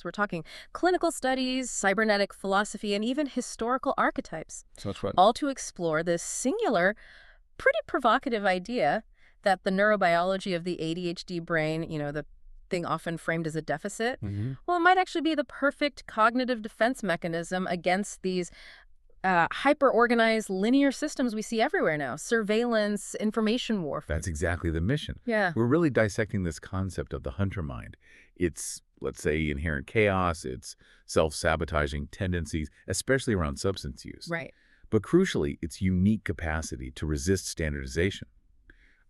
We're talking clinical studies, cybernetic philosophy, and even historical archetypes, So much fun. all to explore this singular, pretty provocative idea that the neurobiology of the ADHD brain, the thing often framed as a deficit, well, it might actually be the perfect cognitive defense mechanism against these hyper-organized linear systems we see everywhere now. Surveillance, information warfare. That's exactly the mission. Yeah. We're really dissecting this concept of the hunter mind. It's, let's say, inherent chaos, it's self-sabotaging tendencies, especially around substance use. Right. But crucially, its unique capacity to resist standardization.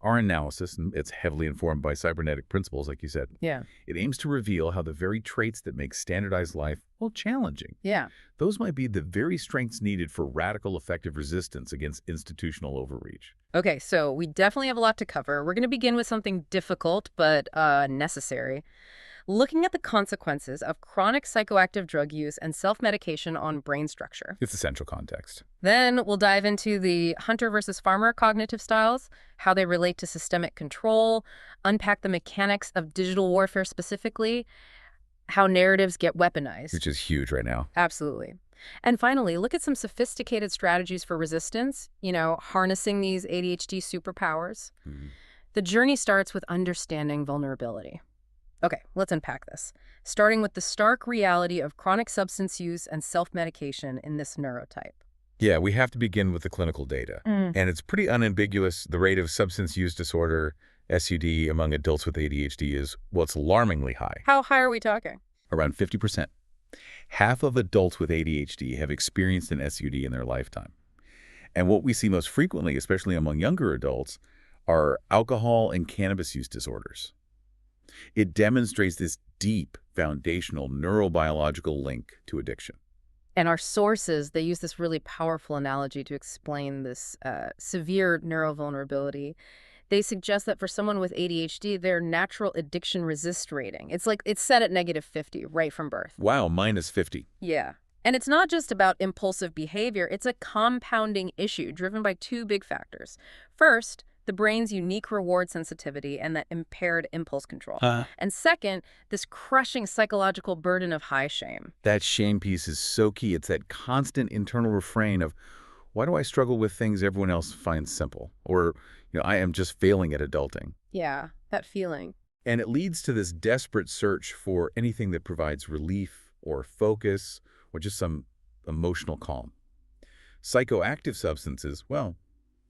Our analysis, and it's heavily informed by cybernetic principles, like you said, Yeah. it aims to reveal how the very traits that make standardized life, well, challenging. Yeah. Those might be the very strengths needed for radical, effective resistance against institutional overreach. Okay, so we definitely have a lot to cover. We're going to begin with something difficult but necessary. Looking at the consequences of chronic psychoactive drug use and self-medication on brain structure. It's the central context. Then we'll dive into the hunter versus farmer cognitive styles, how they relate to systemic control, unpack the mechanics of digital warfare specifically, how narratives get weaponized. Which is huge right now. Absolutely. And finally, look at some sophisticated strategies for resistance, harnessing these ADHD superpowers. The journey starts with understanding vulnerability. Okay, let's unpack this, starting with the stark reality of chronic substance use and self-medication in this neurotype. Yeah, we have to begin with the clinical data. And it's pretty unambiguous. The rate of substance use disorder, SUD, among adults with ADHD is, well, it's alarmingly high, How high are we talking? around 50%. Half of adults with ADHD have experienced an SUD in their lifetime. And what we see most frequently, especially among younger adults, are alcohol and cannabis use disorders. It demonstrates this deep, foundational neurobiological link to addiction. And our sources, they use this really powerful analogy to explain this severe neurovulnerability. They suggest that for someone with ADHD, their natural addiction resist rating, it's set at -50 right from birth. Wow, minus 50. Yeah. And it's not just about impulsive behavior. It's a compounding issue driven by two big factors. First, the brain's unique reward sensitivity and that impaired impulse control. And second, this crushing psychological burden of high shame. That shame piece is so key. It's that constant internal refrain of, why do I struggle with things everyone else finds simple? Or, I am just failing at adulting. Yeah, that feeling. And it leads to this desperate search for anything that provides relief or focus or just some emotional calm. Psychoactive substances, well,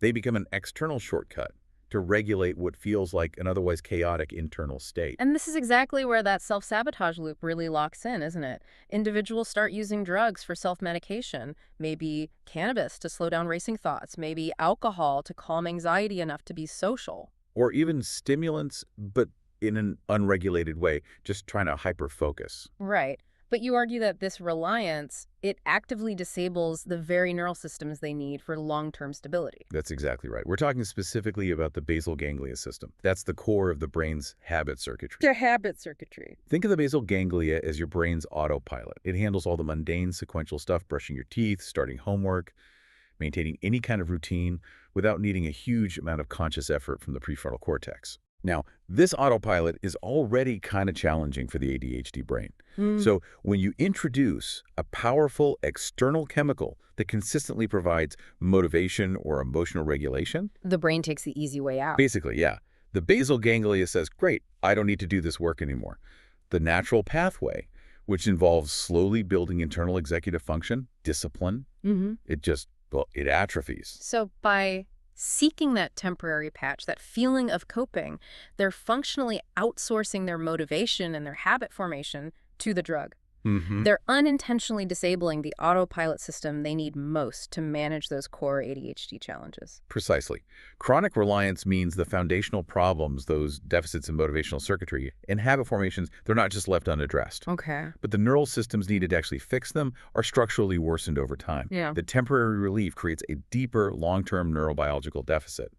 they become an external shortcut to regulate what feels like an otherwise chaotic internal state. And this is exactly where that self-sabotage loop really locks in, isn't it? Individuals start using drugs for self-medication, maybe cannabis to slow down racing thoughts, maybe alcohol to calm anxiety enough to be social. Or even stimulants, but in an unregulated way, just trying to hyper-focus. Right. But you argue that this reliance, it actively disables the very neural systems they need for long-term stability. That's exactly right. We're talking specifically about the basal ganglia system. That's the core of the brain's habit circuitry. The habit circuitry. Think of the basal ganglia as your brain's autopilot. It handles all the mundane sequential stuff, brushing your teeth, starting homework, maintaining any kind of routine without needing a huge amount of conscious effort from the prefrontal cortex. Now, this autopilot is already kind of challenging for the ADHD brain. So when you introduce a powerful external chemical that consistently provides motivation or emotional regulation, The brain takes the easy way out. basically, yeah, the basal ganglia says, great, I don't need to do this work anymore. The natural pathway, which involves slowly building internal executive function, discipline, it atrophies. So by seeking that temporary patch, that feeling of coping, they're functionally outsourcing their motivation and their habit formation to the drug. They're unintentionally disabling the autopilot system they need most to manage those core ADHD challenges. Precisely. Chronic reliance means the foundational problems, those deficits in motivational circuitry and habit formations, they're not just left unaddressed. Okay. But the neural systems needed to actually fix them are structurally worsened over time. Yeah. The temporary relief creates a deeper, long-term neurobiological deficit.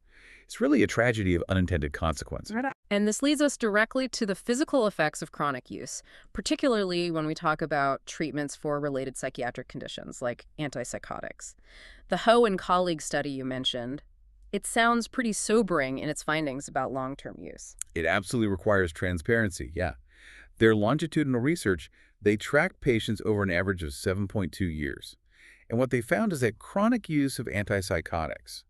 It's really a tragedy of unintended consequence. And this leads us directly to the physical effects of chronic use, particularly when we talk about treatments for related psychiatric conditions like antipsychotics. The Ho and colleagues study you mentioned, it sounds pretty sobering in its findings about long-term use. It absolutely requires transparency, yeah. Their longitudinal research, They tracked patients over an average of 7.2 years. And what they found is that chronic use of antipsychotics,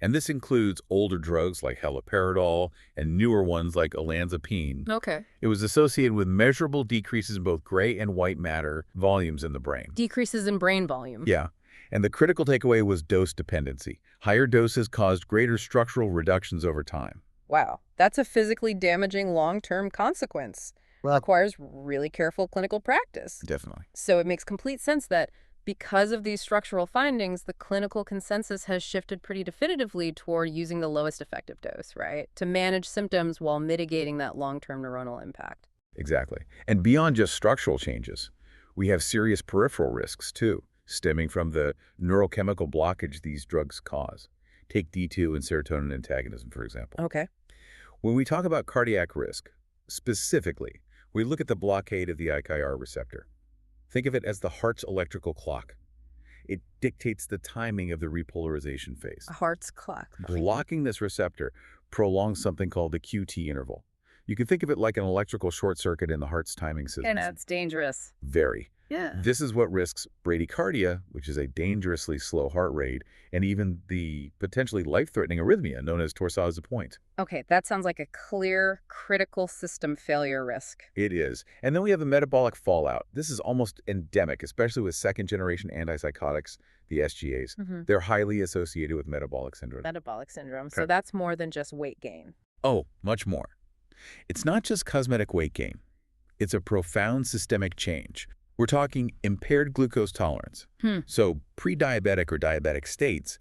and this includes older drugs like haloperidol and newer ones like olanzapine, Okay. it was associated with measurable decreases in both gray and white matter volumes in the brain. Decreases in brain volume. Yeah. And the critical takeaway was dose dependency. Higher doses caused greater structural reductions over time. Wow, that's a physically damaging long-term consequence. Well, Requires really careful clinical practice. definitely. So it makes complete sense that because of these structural findings, the clinical consensus has shifted pretty definitively toward using the lowest effective dose, right? To manage symptoms while mitigating that long-term neuronal impact. Exactly. And beyond just structural changes, we have serious peripheral risks too, stemming from the neurochemical blockage these drugs cause. Take D2 and serotonin antagonism, for example. Okay. When we talk about cardiac risk, specifically, we look at the blockade of the IKR receptor. Think of it as the heart's electrical clock. It dictates the timing of the repolarization phase. A heart's clock. Blocking this receptor prolongs something called the QT interval. You can think of it like an electrical short circuit in the heart's timing system. It's dangerous. Very. Yeah. This is what risks bradycardia, which is a dangerously slow heart rate, and even the potentially life-threatening arrhythmia known as torsades de pointe. Okay, that sounds like a clear critical system failure risk. It is. And then we have the metabolic fallout. This is almost endemic, especially with second-generation antipsychotics, the SGAs. They're highly associated with metabolic syndrome. Metabolic syndrome. So Okay. that's more than just weight gain. Oh, much more. It's not just cosmetic weight gain. It's a profound systemic change. We're talking impaired glucose tolerance. So pre-diabetic or diabetic states,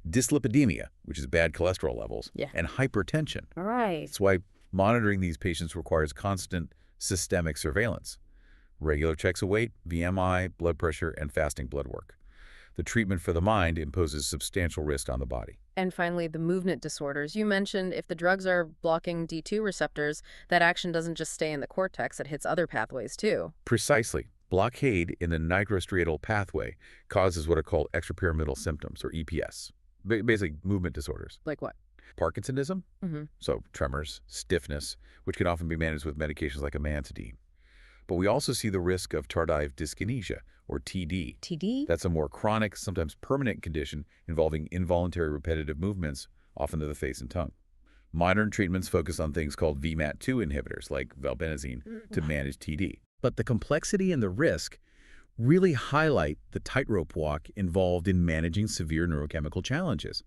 dyslipidemia, which is bad cholesterol levels, Yeah. and hypertension. All right. That's why monitoring these patients requires constant systemic surveillance. Regular checks of weight, VMI, blood pressure, and fasting blood work. The treatment for the mind imposes substantial risk on the body. And finally, the movement disorders. You mentioned if the drugs are blocking D2 receptors, that action doesn't just stay in the cortex, it hits other pathways too. Precisely. Blockade in the nigrostriatal pathway causes what are called extrapyramidal symptoms, or EPS, basically movement disorders. Like what? Parkinsonism, so tremors, stiffness, which can often be managed with medications like amantadine. But we also see the risk of tardive dyskinesia, or TD. TD? That's a more chronic, sometimes permanent condition involving involuntary repetitive movements, often to the face and tongue. Modern treatments focus on things called VMAT2 inhibitors, like valbenazine, to manage TD. But the complexity and the risk really highlight the tightrope walk involved in managing severe neurochemical challenges.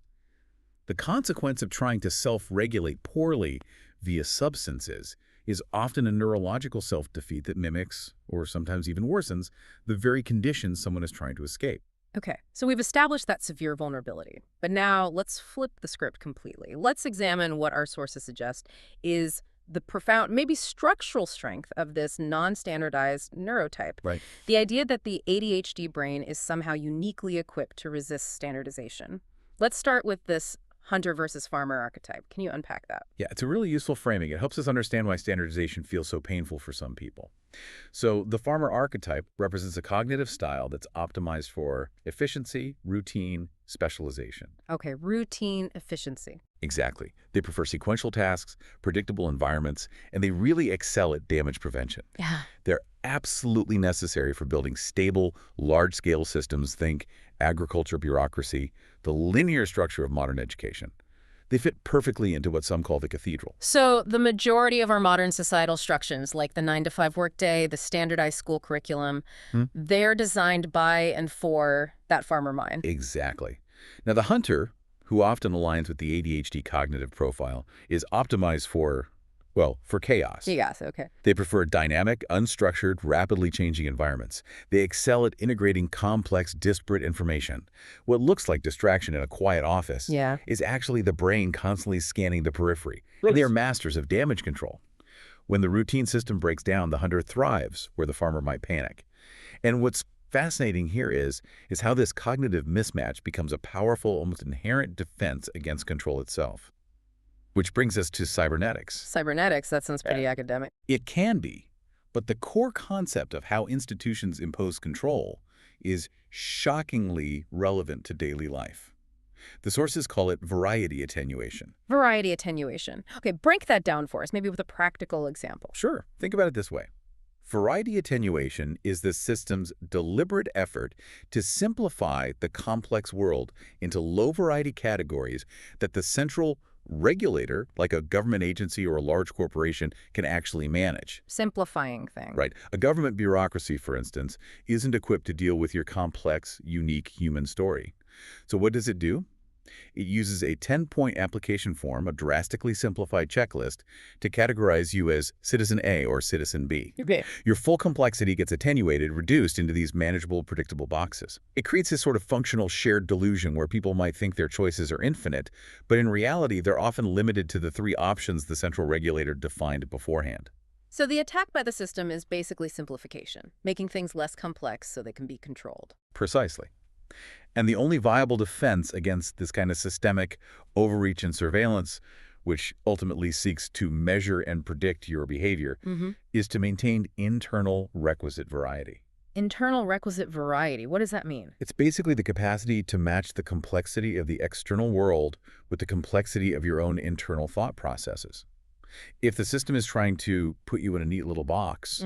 The consequence of trying to self-regulate poorly via substances is often a neurological self-defeat that mimics, or sometimes even worsens, the very conditions someone is trying to escape. Okay, so we've established that severe vulnerability. But now let's flip the script completely. Let's examine what our sources suggest is the profound, maybe structural strength of this non-standardized neurotype. Right. The idea that the ADHD brain is somehow uniquely equipped to resist standardization. Let's start with this hunter versus farmer archetype. Can you unpack that? Yeah, it's a really useful framing. It helps us understand why standardization feels so painful for some people. So the farmer archetype represents a cognitive style that's optimized for efficiency, routine, specialization. Okay, routine efficiency. Exactly. They prefer sequential tasks, predictable environments, and they really excel at damage prevention. Yeah. They're absolutely necessary for building stable, large-scale systems. Think agriculture bureaucracy, the linear structure of modern education. They fit perfectly into what some call the cathedral. So the majority of our modern societal structures, like the 9-to-5 workday, the standardized school curriculum, they're designed by and for that farmer mind. Exactly. Now, the hunter, who often aligns with the ADHD cognitive profile, is optimized for, well, for chaos. Yes, okay. They prefer dynamic, unstructured, rapidly changing environments. They excel at integrating complex, disparate information. What looks like distraction in a quiet office is actually the brain constantly scanning the periphery. They are masters of damage control. When the routine system breaks down, the hunter thrives where the farmer might panic. And what's fascinating here is how this cognitive mismatch becomes a powerful, almost inherent defense against control itself. Which brings us to cybernetics. Cybernetics, that sounds pretty academic. It can be, but the core concept of how institutions impose control is shockingly relevant to daily life. The sources call it variety attenuation. Variety attenuation. Okay, break that down for us, maybe with a practical example. Sure. Think about it this way. Variety attenuation is the system's deliberate effort to simplify the complex world into low-variety categories that the central regulator, like a government agency or a large corporation, can actually manage. Simplifying things. Right. A government bureaucracy, for instance, isn't equipped to deal with your complex, unique human story. So what does it do? It uses a 10-point application form, a drastically simplified checklist, to categorize you as Citizen A or Citizen B. Okay. Your full complexity gets attenuated, reduced into these manageable, predictable boxes. It creates this sort of functional shared delusion where people might think their choices are infinite, but in reality, they're often limited to the 3 options the central regulator defined beforehand. So the attack by the system is basically simplification, making things less complex so they can be controlled. Precisely. And the only viable defense against this kind of systemic overreach and surveillance, which ultimately seeks to measure and predict your behavior, is to maintain internal requisite variety. Internal requisite variety. What does that mean? It's basically the capacity to match the complexity of the external world with the complexity of your own internal thought processes. If the system is trying to put you in a neat little box,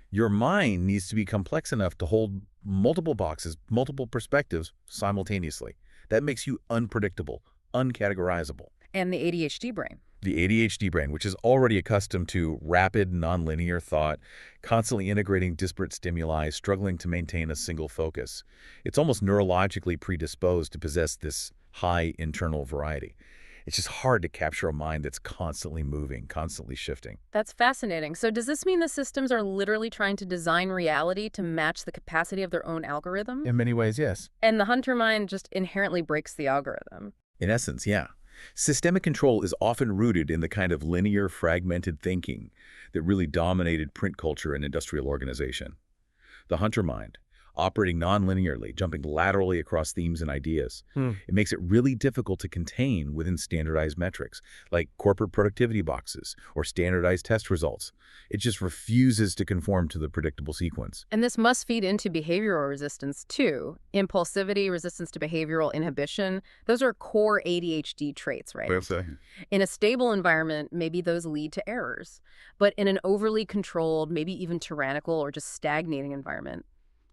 your mind needs to be complex enough to hold multiple boxes, multiple perspectives simultaneously. That makes you unpredictable, uncategorizable. And the ADHD brain. The ADHD brain, which is already accustomed to rapid, nonlinear thought, constantly integrating disparate stimuli, struggling to maintain a single focus. It's almost neurologically predisposed to possess this high internal variety. It's just hard to capture a mind that's constantly moving, constantly shifting. That's fascinating. So does this mean the systems are literally trying to design reality to match the capacity of their own algorithm? In many ways, yes. And the hunter mind just inherently breaks the algorithm. In essence, yeah. Systemic control is often rooted in the kind of linear, fragmented thinking that really dominated print culture and industrial organization. The hunter mind, operating non-linearly, jumping laterally across themes and ideas. It makes it really difficult to contain within standardized metrics, like corporate productivity boxes or standardized test results. It just refuses to conform to the predictable sequence. And this must feed into behavioral resistance, too. Impulsivity, resistance to behavioral inhibition, those are core ADHD traits, right? In a stable environment, maybe those lead to errors. But in an overly controlled, maybe even tyrannical or just stagnating environment,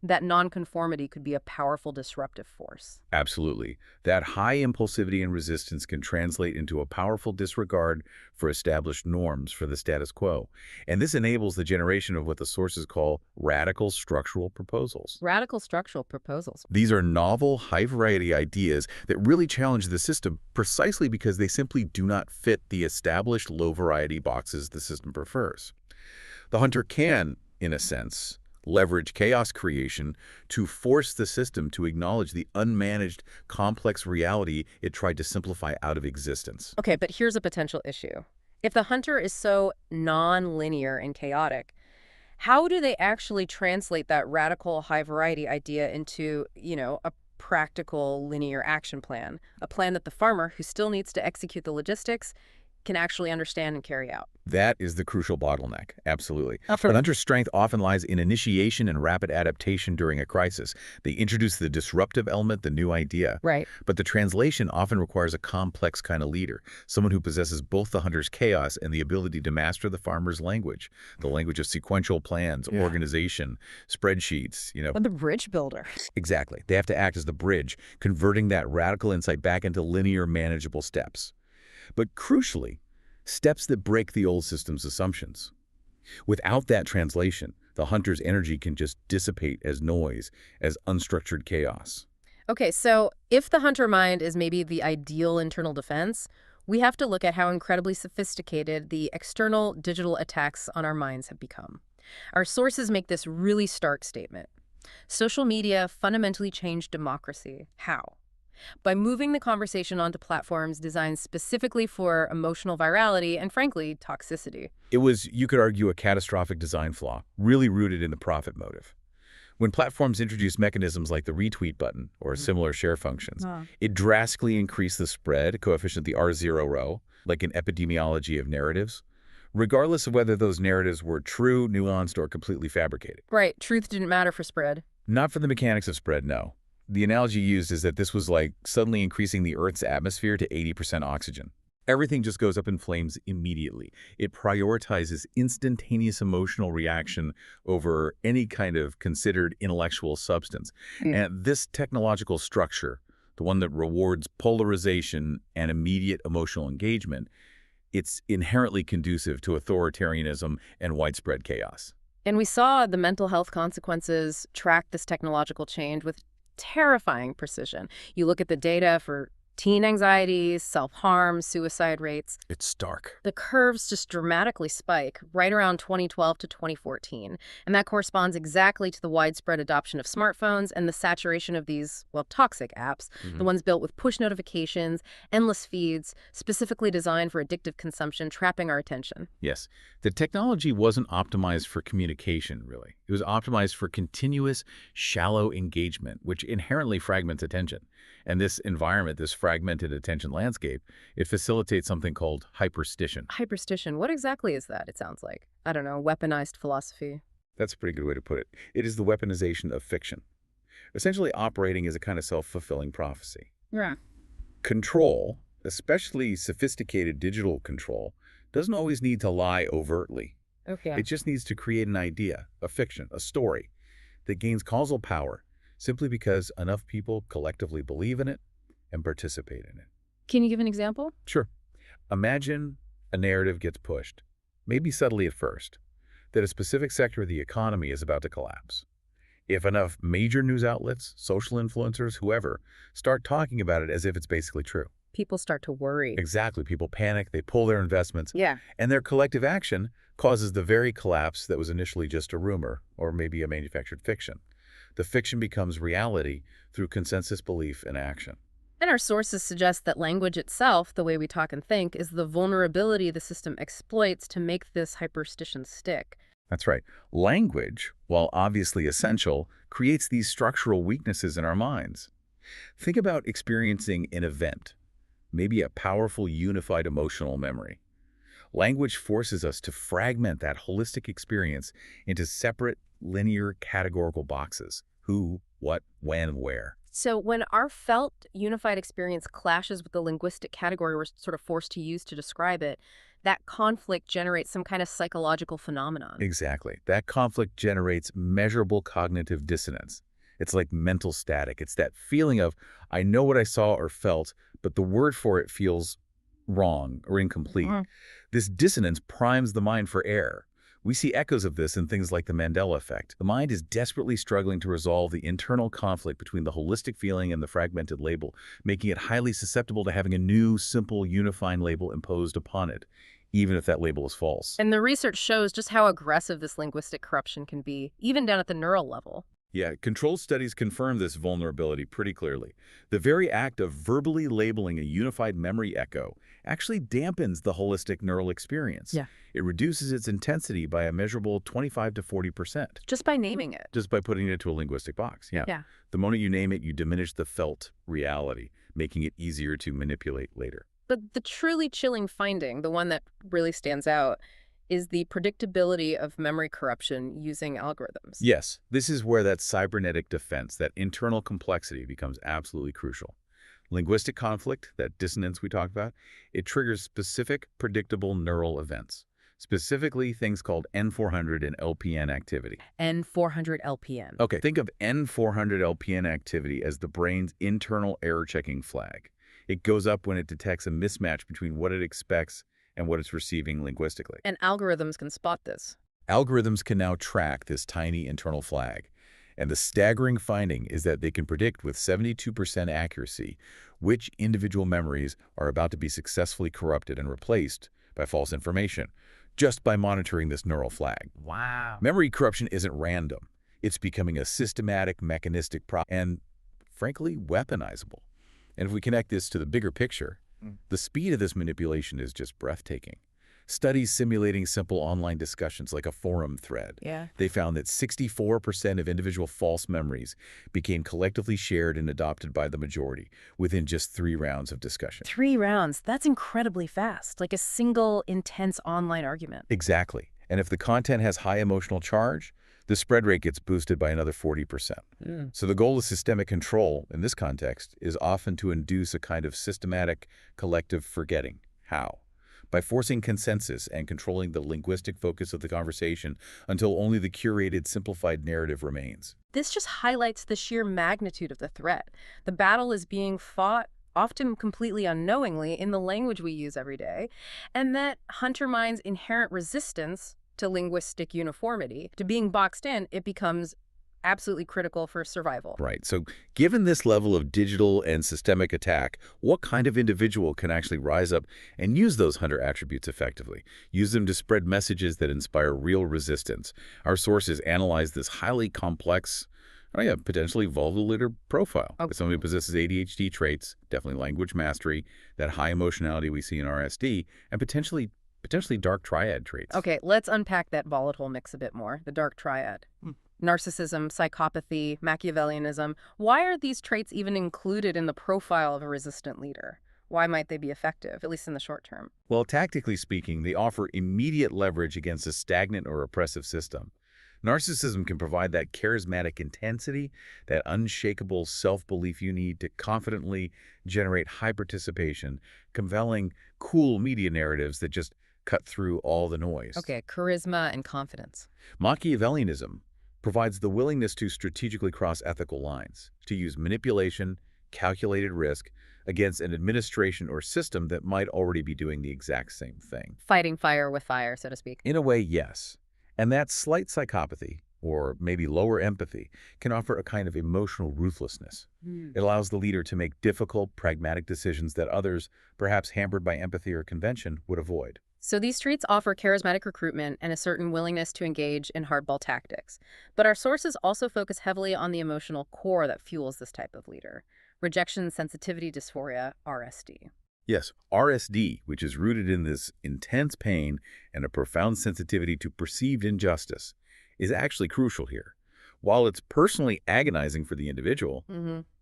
that nonconformity could be a powerful disruptive force. Absolutely. That high impulsivity and resistance can translate into a powerful disregard for established norms for the status quo. And this enables the generation of what the sources call radical structural proposals. Radical structural proposals. These are novel, high-variety ideas that really challenge the system precisely because they simply do not fit the established low-variety boxes the system prefers. The hunter can, in a sense, leverage chaos creation to force the system to acknowledge the unmanaged, complex reality it tried to simplify out of existence. Okay, but here's a potential issue. If the hunter is so non-linear and chaotic, how do they actually translate that radical high-variety idea into, a practical linear action plan? A plan that the farmer, who still needs to execute the logistics, can actually understand and carry out. That is the crucial bottleneck, absolutely. But hunter's strength often lies in initiation and rapid adaptation during a crisis. They introduce the disruptive element, the new idea. Right. But the translation often requires a complex kind of leader, someone who possesses both the hunter's chaos and the ability to master the farmer's language, the language of sequential plans, organization, spreadsheets, The bridge builder. Exactly. They have to act as the bridge, converting that radical insight back into linear, manageable steps. But crucially, steps that break the old system's assumptions. Without that translation, the hunter's energy can just dissipate as noise, as unstructured chaos. Okay, so if the hunter mind is maybe the ideal internal defense, we have to look at how incredibly sophisticated the external digital attacks on our minds have become. Our sources make this really stark statement. Social media fundamentally changed democracy. How? By moving the conversation onto platforms designed specifically for emotional virality and, frankly, toxicity. It was, you could argue, a catastrophic design flaw, really rooted in the profit motive. When platforms introduced mechanisms like the retweet button or similar share functions, it drastically increased the spread coefficient, the R0 row, like an epidemiology of narratives, regardless of whether those narratives were true, nuanced, or completely fabricated. Right. Truth didn't matter for spread. Not for the mechanics of spread, no. The analogy used is that this was like suddenly increasing the Earth's atmosphere to 80% oxygen. Everything just goes up in flames immediately. It prioritizes instantaneous emotional reaction over any kind of considered intellectual substance. And this technological structure, the one that rewards polarization and immediate emotional engagement, it's inherently conducive to authoritarianism and widespread chaos. And we saw the mental health consequences track this technological change with terrifying precision. You look at the data for teen anxieties, self-harm, suicide rates. It's stark. The curves just dramatically spike right around 2012 to 2014. And that corresponds exactly to the widespread adoption of smartphones and the saturation of these, well, toxic apps, the ones built with push notifications, endless feeds, specifically designed for addictive consumption, trapping our attention. Yes. The technology wasn't optimized for communication, really. It was optimized for continuous, shallow engagement, which inherently fragments attention. And this environment, this fragmented attention landscape, it facilitates something called hyperstition. Hyperstition, what exactly is that, it sounds like? I don't know, weaponized philosophy? That's a pretty good way to put it. It is the weaponization of fiction, essentially operating as a kind of self-fulfilling prophecy. Yeah. Control, especially sophisticated digital control, doesn't always need to lie overtly. Okay. It just needs to create an idea, a fiction, a story that gains causal power simply because enough people collectively believe in it and participate in it. Can you give an example? Sure. Imagine a narrative gets pushed, maybe subtly at first, that a specific sector of the economy is about to collapse. If enough major news outlets, social influencers, whoever, start talking about it as if it's basically true. People start to worry. Exactly. People panic, they pull their investments, Yeah. and their collective action causes the very collapse that was initially just a rumor or maybe a manufactured fiction. The fiction becomes reality through consensus belief and action. And our sources suggest that language itself, the way we talk and think, is the vulnerability the system exploits to make this hyperstition stick. That's right. Language, while obviously essential, creates these structural weaknesses in our minds. Think about experiencing an event, maybe a powerful unified emotional memory. Language forces us to fragment that holistic experience into separate, linear, categorical boxes. Who, what, when, where. So when our felt unified experience clashes with the linguistic category we're sort of forced to use to describe it, that conflict generates some kind of psychological phenomenon. Exactly. That conflict generates measurable cognitive dissonance. It's like mental static. It's that feeling of, I know what I saw or felt, but the word for it feels wrong or incomplete. This dissonance primes the mind for error. We see echoes of this in things like the Mandela effect. The mind is desperately struggling to resolve the internal conflict between the holistic feeling and the fragmented label, making it highly susceptible to having a new, simple, unifying label imposed upon it, even if that label is false. And the research shows just how aggressive this linguistic corruption can be, even down at the neural level. Yeah, controlled studies confirm this vulnerability pretty clearly. The very act of verbally labeling a unified memory echo actually dampens the holistic neural experience. Yeah. It reduces its intensity by a measurable 25 to 40%. Just by naming it. Just by putting it into a linguistic box, yeah. The moment you name it, you diminish the felt reality, making it easier to manipulate later. But the truly chilling finding, the one that really stands out, is the predictability of memory corruption using algorithms. Yes, this is where that cybernetic defense, that internal complexity becomes absolutely crucial. Linguistic conflict, that dissonance we talked about, it triggers specific predictable neural events, specifically things called N400 and LPN activity. N400 LPN. Okay, think of N400 LPN activity as the brain's internal error-checking flag. It goes up when it detects a mismatch between what it expects and what it's receiving linguistically. And algorithms can spot this. Algorithms can now track this tiny internal flag. And the staggering finding is that they can predict with 72% accuracy which individual memories are about to be successfully corrupted and replaced by false information, just by monitoring this neural flag. Wow. Memory corruption isn't random. It's becoming a systematic, mechanistic problem and, frankly, weaponizable. And if we connect this to the bigger picture, the speed of this manipulation is just breathtaking. Studies simulating simple online discussions like a forum thread, they found that 64% of individual false memories became collectively shared and adopted by the majority within just 3 rounds of discussion. 3 rounds, that's incredibly fast, like a single intense online argument. Exactly. And if the content has high emotional charge, the spread rate gets boosted by another 40%. So the goal of systemic control, in this context, is often to induce a kind of systematic collective forgetting. How? By forcing consensus and controlling the linguistic focus of the conversation until only the curated, simplified narrative remains. This just highlights the sheer magnitude of the threat. The battle is being fought, often completely unknowingly, in the language we use every day, and that hunter mind's inherent resistance to linguistic uniformity, to being boxed in, it becomes absolutely critical for survival. Right. So given this level of digital and systemic attack, what kind of individual can actually rise up and use those hunter attributes effectively? Use them to spread messages that inspire real resistance. Our sources analyze this highly complex, potentially volatile leader profile. Okay. Somebody who possesses ADHD traits, definitely language mastery, that high emotionality we see in RSD, and potentially dark triad traits. Okay, let's unpack that volatile mix a bit more, the dark triad. Narcissism, psychopathy, Machiavellianism. Why are these traits even included in the profile of a resistant leader? Why might they be effective, at least in the short term? Well, tactically speaking, they offer immediate leverage against a stagnant or oppressive system. Narcissism can provide that charismatic intensity, that unshakable self-belief you need to confidently generate high participation, compelling, cool media narratives that just cut through all the noise. Okay, charisma and confidence. Machiavellianism provides the willingness to strategically cross ethical lines, to use manipulation, calculated risk, against an administration or system that might already be doing the exact same thing. Fighting fire with fire, so to speak. In a way, yes. And that slight psychopathy, or maybe lower empathy, can offer a kind of emotional ruthlessness. It allows the leader to make difficult, pragmatic decisions that others, perhaps hampered by empathy or convention, would avoid. So these traits offer charismatic recruitment and a certain willingness to engage in hardball tactics. But our sources also focus heavily on the emotional core that fuels this type of leader. Rejection sensitivity dysphoria, RSD. Yes, RSD, which is rooted in this intense pain and a profound sensitivity to perceived injustice, is actually crucial here. While it's personally agonizing for the individual,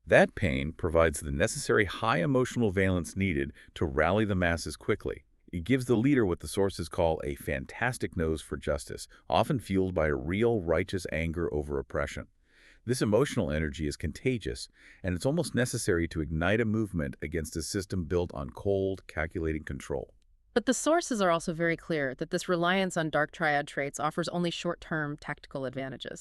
that pain provides the necessary high emotional valence needed to rally the masses quickly. It gives the leader what the sources call a fantastic nose for justice, often fueled by a real righteous anger over oppression. This emotional energy is contagious, and it's almost necessary to ignite a movement against a system built on cold, calculating control. But the sources are also very clear that this reliance on dark triad traits offers only short-term tactical advantages.